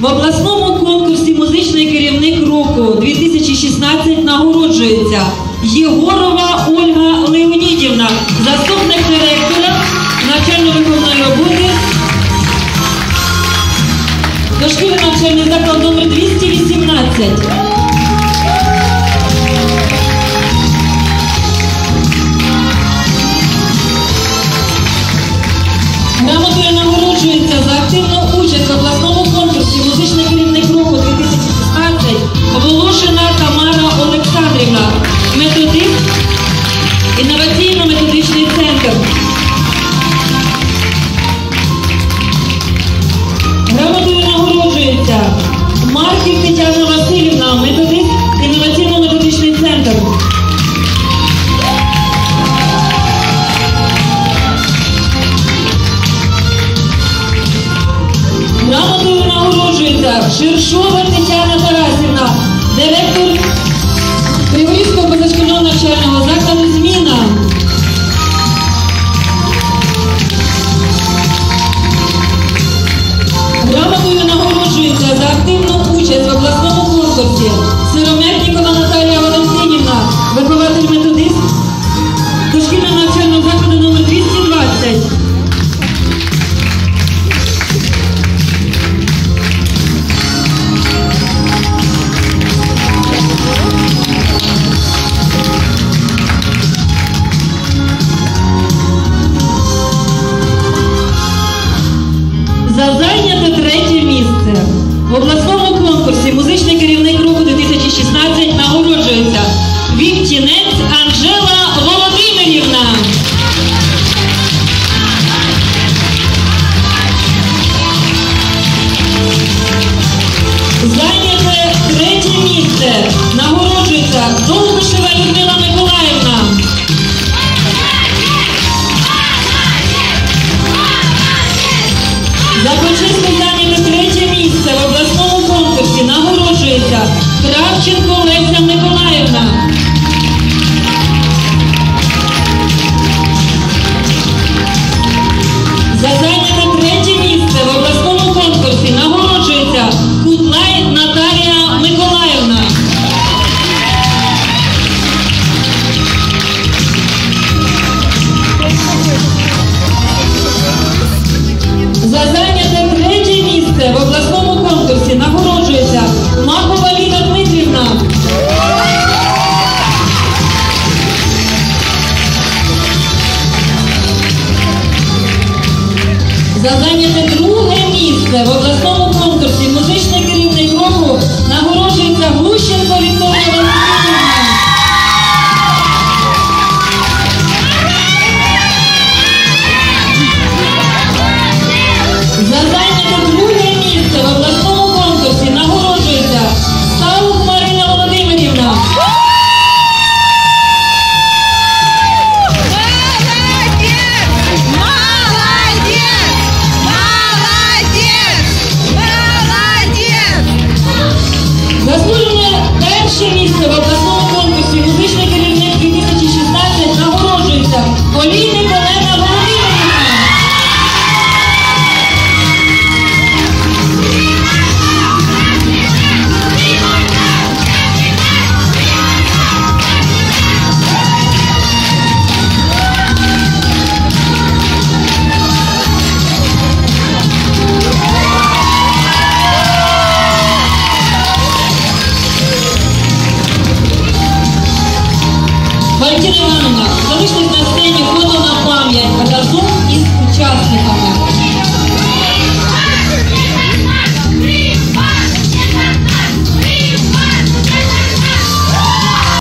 В обласному конкурсі «Музичний керівник року» 2016 нагороджується Єгорова Ольга Леонідівна, заступник директора навчально-виховної роботи, дошкільний навчальний заклад номер 218. Грамотою нагороджується за активну участь в обласному конкурсі «Музичний керівник року» 2016 Волошина Тамара Олександрівна, методист, інноваційно-методичний центр. Грамотою нагороджується Марків Тетяна Васильівна, методист, інноваційно-методичний центр. Грамотою нагороджується Ширшова Тетяна Тарасівна, директор Криворізького позашкільного навчального закладу «Зміна». Грамотою нагороджується за активну участь в обласному конкурсі Сиромятнікова Наталія Валентинівна, вихователь-методист дошкільного навчального закладу номер 220. За зайняте третє місце в обласному конкурсі «Музичний керівник року» 2016 нагороджується Вівтінець Анжела Володимирівна. Зайняте третє місце нагороджується Довбишева Людмила Миколаївна. За почесне зайняте третє місце в обласному конкурсі нагороджується Кравченко Леся Миколаївна. За зайняте третє місце в обласному конкурсі нагороджується Кудлай Наталія Миколаївна. За зайняте третє місце в обласному конкурсі нагороджується Махова Ліда Дмитрівна. За зайняте друге місце в обласному конкурсі «Музичний керівник року» нагороджується Глущенко Вікторія Васильівна. За зайняте друге місце в обласному конкурсі нагороджується Стаук Марина Володимирівна. Заслужене перше місце в обласному конкурсі «Музичний керівник 2016» нагороджується Олійник Олена Володимирівна. Валентина Івановна.